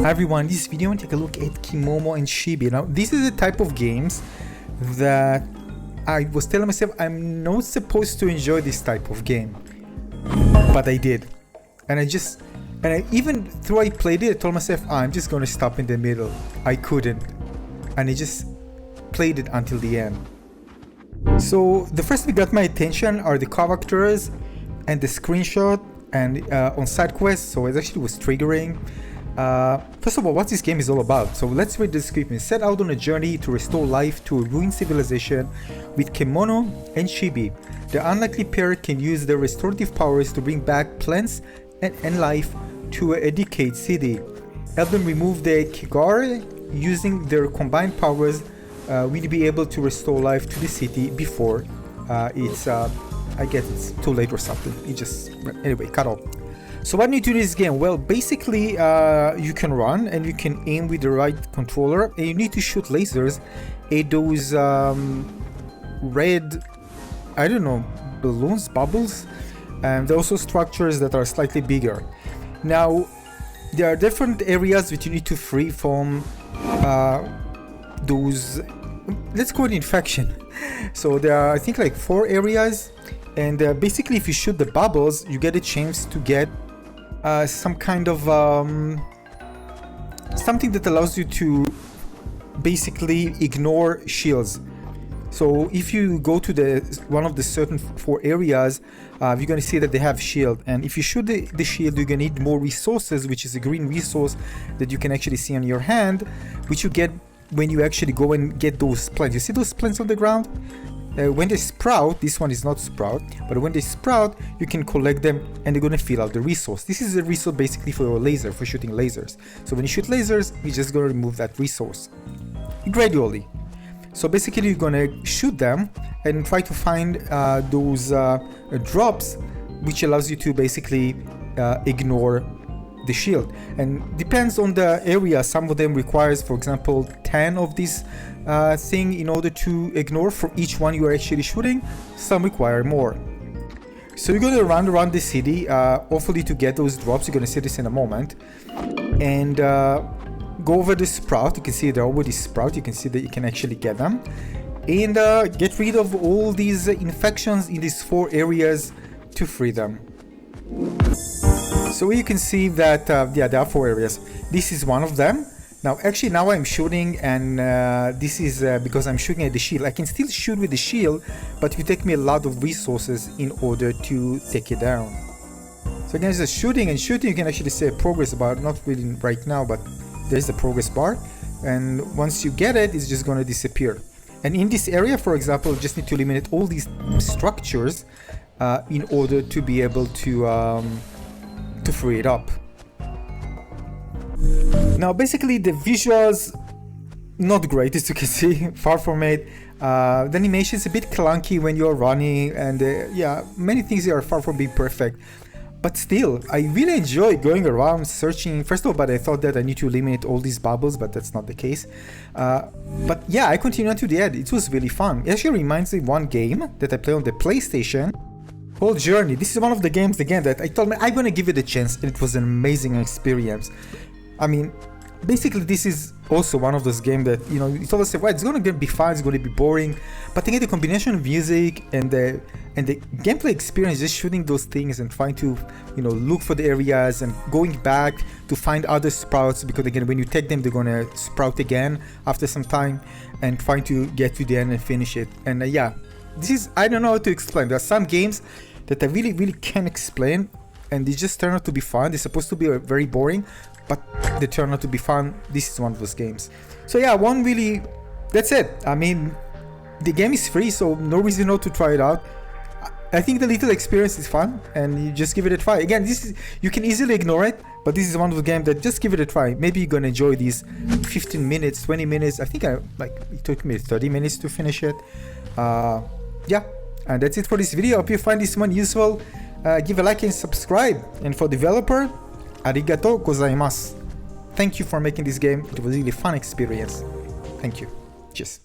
Hi everyone, in this video I want to take a look at Kemono and Chibi. Now this is the type of games that I was telling myself I'm not supposed to enjoy this type of game, but I did. And even though I played it, I told myself I'm just gonna stop in the middle. I couldn't, and I just played it until the end. So the first thing that got my attention are the characters and the screenshot and on side quests, so it actually was triggering. First of all, what this game is all about. So let's read the description. Set out on a journey to restore life to a ruined civilization with Kemono and Chibi. The unlikely pair can use their restorative powers to bring back plants and life to a decayed city. Help them remove the Kigare. Using their combined powers, we'll be able to restore life to the city before I guess it's too late or something. Anyway, cut off. So what do you do in this game? Well, basically you can run and you can aim with the right controller, and you need to shoot lasers at those red, I don't know, balloons, bubbles, and there are also structures that are slightly bigger. Now there are different areas that you need to free from those, let's call it infection. So there are, I think, like 4 areas, and basically if you shoot the bubbles you get a chance to get some kind of something that allows you to basically ignore shields. So if you go to one of the certain 4 areas, you're gonna see that they have shield, and if you shoot the shield you're gonna need more resources, which is a green resource that you can actually see on your hand, which you get when you actually go and get those plants. You see those plants on the ground? When they sprout, this one is not sprout, but when they sprout you can collect them and they're gonna fill out the resource. This is a resource basically for your laser, for shooting lasers. So when you shoot lasers, you're just gonna remove that resource gradually. So basically you're gonna shoot them and try to find those drops, which allows you to basically ignore the shield. And depends on the area, some of them requires, for example, 10 of this thing in order to ignore for each one you are actually shooting. Some require more. So you're gonna run around the city, hopefully to get those drops. You're gonna see this in a moment, and go over the sprout. You can see they're already sprout. You can see that you can actually get them, and get rid of all these infections in these 4 areas to free them. So you can see that yeah, there are 4 areas. This is one of them. Now I'm shooting, and this is because I'm shooting at the shield. I can still shoot with the shield, but it will take me a lot of resources in order to take it down. So again, just shooting and shooting. You can actually see a progress bar, not really right now, but there's a progress bar, and once you get it, it's just going to disappear. And in this area, for example, you just need to eliminate all these structures in order to be able to free it up. Now basically the visuals not great, as you can see, far from it. The animation is a bit clunky when you're running, and yeah, many things are far from being perfect. But still, I really enjoy going around searching. First of all, but I thought that I need to eliminate all these bubbles, but that's not the case. But yeah, I continued to the end. It was really fun. It actually reminds me of one game that I play on the PlayStation called Journey. This is one of the games again that I told me I'm gonna give it a chance, and it was an amazing experience. I mean, basically this is also one of those games that, you know, you told us, well, it's gonna be fun, it's gonna be boring, but I get the combination of music and the gameplay experience, just shooting those things and trying to, you know, look for the areas and going back to find other sprouts, because again, when you take them, they're gonna sprout again after some time, and trying to get to the end and finish it. And yeah, this is, I don't know how to explain. There are some games that I really can't explain, and they just turn out to be fun. They're supposed to be very boring, but they turn out to be fun. This is one of those games. So yeah, that's it. I mean, the game is free, so no reason not to try it out. I think the little experience is fun, and you just give it a try. Again, you can easily ignore it, but this is one of the games that just give it a try. Maybe you're gonna enjoy these 15 minutes, 20 minutes. I think it took me 30 minutes to finish it. Yeah, and that's it for this video. Hope you find this one useful. Give a like and subscribe. And for developer, arigatou gozaimasu. Thank you for making this game. It was a really fun experience. Thank you. Cheers.